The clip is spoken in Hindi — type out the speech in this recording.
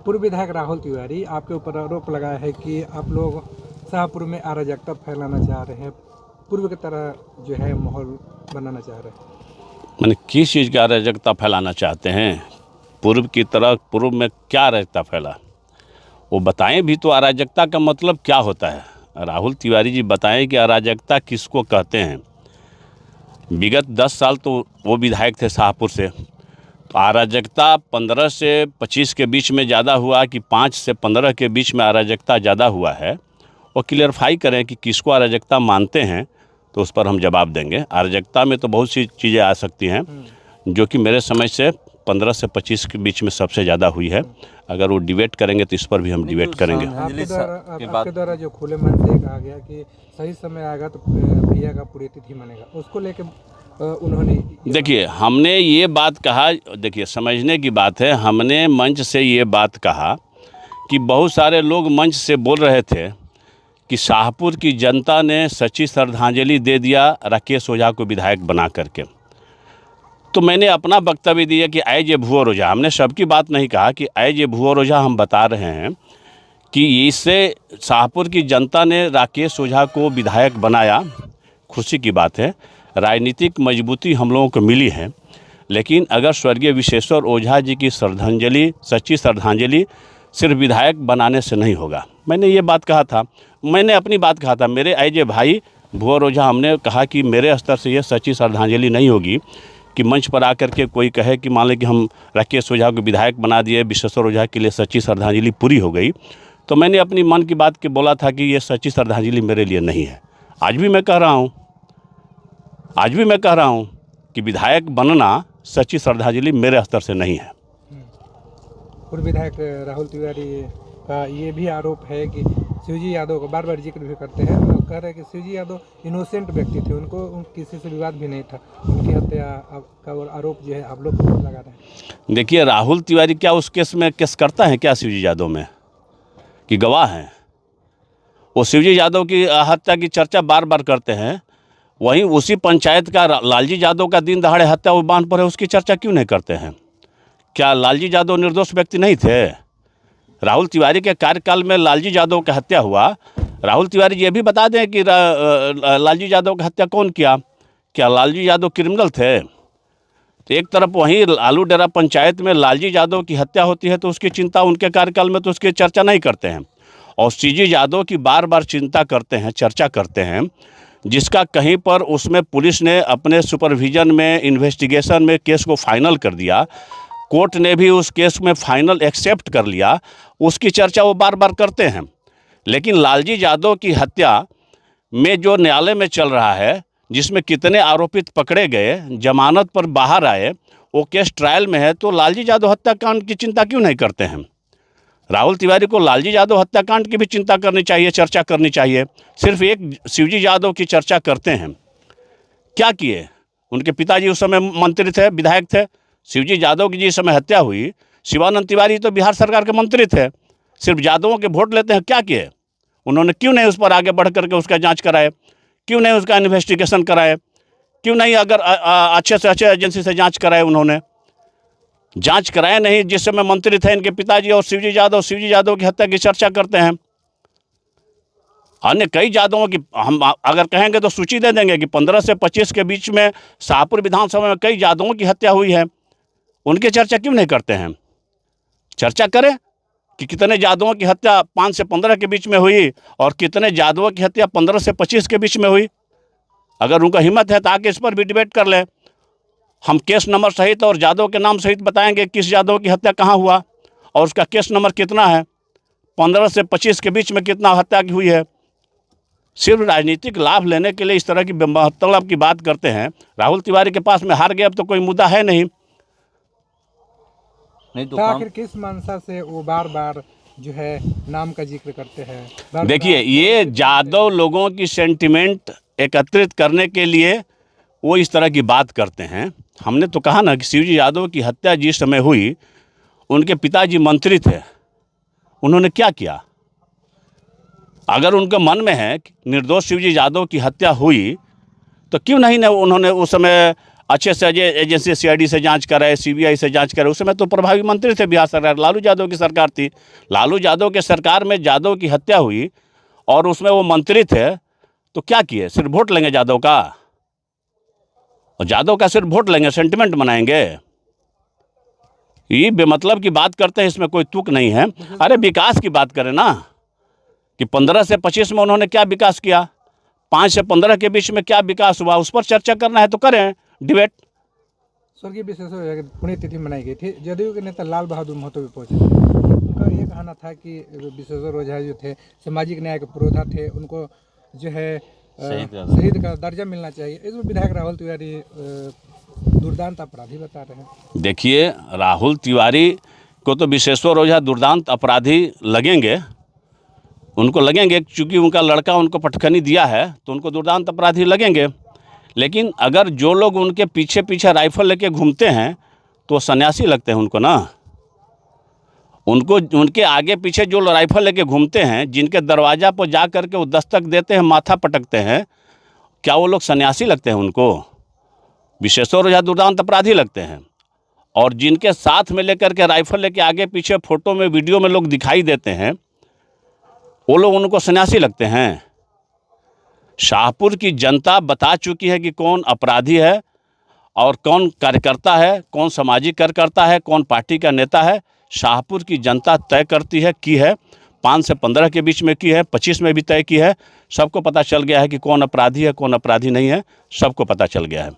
पूर्व विधायक राहुल तिवारी आपके ऊपर आरोप लगाया है कि आप लोग शाहपुर में अराजकता फैलाना चाह रहे हैं, पूर्व की तरह जो है माहौल बनाना चाह रहे हैं। मैंने किस चीज़ की अराजकता फैलाना चाहते हैं? पूर्व की तरह पूर्व में क्या अराजकता फैला, वो बताएं भी तो। अराजकता का मतलब क्या होता है? राहुल तिवारी जी बताएं कि अराजकता किसको कहते हैं। विगत 10 साल तो वो विधायक थे शाहपुर से, तो अराजकता 15 से 25 के बीच में ज़्यादा हुआ कि 5 से 15 के बीच में अराजकता ज़्यादा हुआ है, वो क्लियरफाई करें कि किसको अराजकता मानते हैं, तो उस पर हम जवाब देंगे। अराजकता में तो बहुत सी चीज़ें आ सकती हैं, जो कि मेरे समझ से 15 से 25 के बीच में सबसे ज़्यादा हुई है। अगर वो डिबेट करेंगे तो इस पर भी हम डिबेट करेंगे। आपके द्वारा जो खुले मन से कहा गया कि सही समय आएगा तो भैया का पुण्यतिथि मनेगा, उसको लेके उन्होंने देखिए, हमने ये बात कहा, देखिए समझने की बात है, हमने मंच से ये बात कहा कि बहुत सारे लोग मंच से बोल रहे थे कि शाहपुर की जनता ने सच्ची श्रद्धांजलि दे दिया राकेश ओझा को विधायक बना करके। तो मैंने अपना वक्तव्य दिया कि एज ए भुवर ओझा, हमने सबकी बात नहीं कहा, कि एज ए भुवर ओझा हम बता रहे हैं कि इससे शाहपुर की जनता ने राकेश ओझा को विधायक बनाया, खुशी की बात है। राजनीतिक मजबूती हम लोगों को मिली है, लेकिन अगर स्वर्गीय विश्वेश्वर ओझा जी की श्रद्धांजलि, सच्ची श्रद्धांजलि सिर्फ विधायक बनाने से नहीं होगा। मैंने ये बात कहा था, मैंने अपनी बात कहा था। मेरे एज ए भाई भुवर ओझा, हमने कहा कि मेरे स्तर से ये सच्ची श्रद्धांजलि नहीं होगी कि मंच पर आकर के कोई कहे कि मान लें कि हम राकेश ओझा को विधायक बना दिए, विश्वेश्वर ओझा के लिए सच्ची श्रद्धांजलि पूरी हो गई। तो मैंने अपनी मन की बात के बोला था कि ये सच्ची श्रद्धांजलि मेरे लिए नहीं है। आज भी मैं कह रहा हूँ कि विधायक बनना सच्ची श्रद्धांजलि मेरे स्तर से नहीं है। पूर्व विधायक राहुल तिवारी का ये भी आरोप है कि शिवजी यादव को बार बार जिक्र भी करते हैं और कह रहे हैं कि शिवजी यादव इनोसेंट व्यक्ति थे, उनको किसी से विवाद भी नहीं था, उनकी हत्या का आरोप जो है आप लोग लगा रहे हैं। देखिए, राहुल तिवारी क्या उस केस में केस करता है क्या शिवजी यादव में, कि गवाह हैं? वो शिवजी यादव की हत्या की चर्चा बार बार करते हैं, वहीं उसी पंचायत का लालजी यादव का दिन दहाड़े हत्या वो बांध पर है, उसकी चर्चा क्यों नहीं करते हैं? क्या लालजी यादव निर्दोष व्यक्ति नहीं थे? राहुल तिवारी के कार्यकाल में लालजी यादव की हत्या हुआ। राहुल तिवारी ये भी बता दें कि लालजी यादव की हत्या कौन किया? क्या लालजी यादव क्रिमिनल थे? तो एक तरफ वहीं आलू डेरा पंचायत में लालजी यादव की हत्या होती है तो उसकी चिंता उनके कार्यकाल में तो उसकी चर्चा नहीं करते हैं, और शिवजी यादव की बार बार चिंता करते हैं, चर्चा करते हैं, जिसका कहीं पर उसमें पुलिस ने अपने सुपरविजन में, इन्वेस्टिगेशन में केस को फाइनल कर दिया, कोर्ट ने भी उस केस में फाइनल एक्सेप्ट कर लिया, उसकी चर्चा वो बार बार करते हैं। लेकिन लालजी यादव की हत्या में जो न्यायालय में चल रहा है, जिसमें कितने आरोपित पकड़े गए, जमानत पर बाहर आए, वो केस ट्रायल में है, तो लालजी यादव हत्याकांड की चिंता क्यों नहीं करते हैं? राहुल तिवारी को लालजी यादव हत्याकांड की भी चिंता करनी चाहिए, चर्चा करनी चाहिए। सिर्फ एक शिवजी यादव की चर्चा करते हैं। क्या किए? उनके पिताजी उस समय मंत्री थे, विधायक थे। शिवजी यादव की जिस समय हत्या हुई, शिवानंद तिवारी तो बिहार सरकार के मंत्री थे, सिर्फ यादवों के वोट लेते हैं। क्या किए उन्होंने? क्यों नहीं उस पर आगे बढ़ करके उसका जांच कराए? क्यों नहीं उसका इन्वेस्टिगेशन कराए? क्यों नहीं अगर अच्छे से अच्छे एजेंसी से जांच कराए? उन्होंने जांच कराए नहीं। जिस समय मंत्री थे इनके पिताजी और शिवजी यादव की हत्या की चर्चा करते हैं। अन्य कई यादवों की हम अगर कहेंगे तो सूची दे देंगे कि 15 से 25 के बीच में शाहपुर विधानसभा में कई यादवों की हत्या हुई है। उनकी चर्चा क्यों नहीं करते हैं? चर्चा करें कि कितने यादवों की हत्या 5 से 15 के बीच में हुई और कितने यादवों की हत्या 15 से 25 के बीच में हुई। अगर उनका हिम्मत है तो आके इस पर भी डिबेट कर लें। हम केस नंबर सहित और यादव के नाम सहित बताएंगे किस यादव की हत्या कहाँ हुआ और उसका केस नंबर कितना है, 15 से 25 के बीच में कितना हत्या की हुई है। सिर्फ राजनीतिक लाभ लेने के लिए इस तरह की मतलब की बात करते हैं। राहुल तिवारी के पास में हार गए, अब तो कोई मुद्दा है नहीं। तो आखिर किस मंशा से वो बार बार जो है नाम का जिक्र करते हैं? देखिए, ये यादव लोगों की सेंटिमेंट एकत्रित करने के लिए वो इस तरह की बात करते हैं। हमने तो कहा ना कि शिवजी यादव की हत्या जिस समय हुई, उनके पिताजी मंत्री थे, उन्होंने क्या किया? अगर उनके मन में है कि निर्दोष शिवजी यादव की हत्या हुई तो क्यों नहीं उन्होंने उस समय अच्छे से एजेंसी CID से जांच करे, CBI से जांच करे। उस समय तो प्रभावी मंत्री थे बिहार सरकार, लालू यादव की सरकार थी। लालू यादव के सरकार में यादव की हत्या हुई और उसमें वो मंत्री थे, तो क्या किए? सिर्फ वोट लेंगे यादव का, और यादव का सिर्फ वोट लेंगे, सेंटिमेंट बनाएंगे। ये बेमतलब की बात करते हैं, इसमें कोई तुक नहीं है। अरे विकास की बात करें ना, कि 15 से 25 में उन्होंने क्या विकास किया, 5 से 15 के बीच में क्या विकास हुआ, उस पर चर्चा करना है तो करें डिबेट। स्वर्गीय विश्वेश्वर की पुण्यतिथि मनाई गई थी। जदयू के नेता लाल बहादुर महतो भी पहुंचे थे। उनका ये कहना था कि विश्वेश्वर ओझा जो थे सामाजिक न्याय के पुरोधा थे, उनको जो है शहीद का दर्जा मिलना चाहिए। इसमें विधायक राहुल तिवारी दुर्दांत अपराधी बता रहे हैं। देखिए, राहुल तिवारी को तो विश्वेश्वर ओझा दुर्दांत अपराधी लगेंगे, उनको लगेंगे, क्योंकि उनका लड़का उनको पटखनी दिया है, तो उनको दुर्दांत अपराधी लगेंगे। लेकिन अगर जो लोग उनके पीछे पीछे राइफल लेके घूमते हैं तो सन्यासी लगते हैं उनको ना। उनको उनके आगे पीछे जो राइफल लेके घूमते हैं, जिनके दरवाज़ा पर जा कर के वो दस्तक देते हैं, माथा पटकते हैं, क्या वो लोग सन्यासी लगते हैं उनको? विश्वेश्वर ओझा दुर्दांत अपराधी लगते हैं। और जिनके साथ में लेकर के राइफल लेके आगे पीछे फोटो में, वीडियो में लोग दिखाई देते हैं, वो लोग उनको सन्यासी लगते हैं। शाहपुर की जनता बता चुकी है कि कौन अपराधी है और कौन कार्यकर्ता है, कौन सामाजिक कार्यकर्ता है, कौन पार्टी का नेता है। शाहपुर की जनता तय करती है, की है। 5 से 15 के बीच में की है, 25 में भी तय की है। सबको पता चल गया है कि कौन अपराधी है, कौन अपराधी नहीं है, सबको पता चल गया है।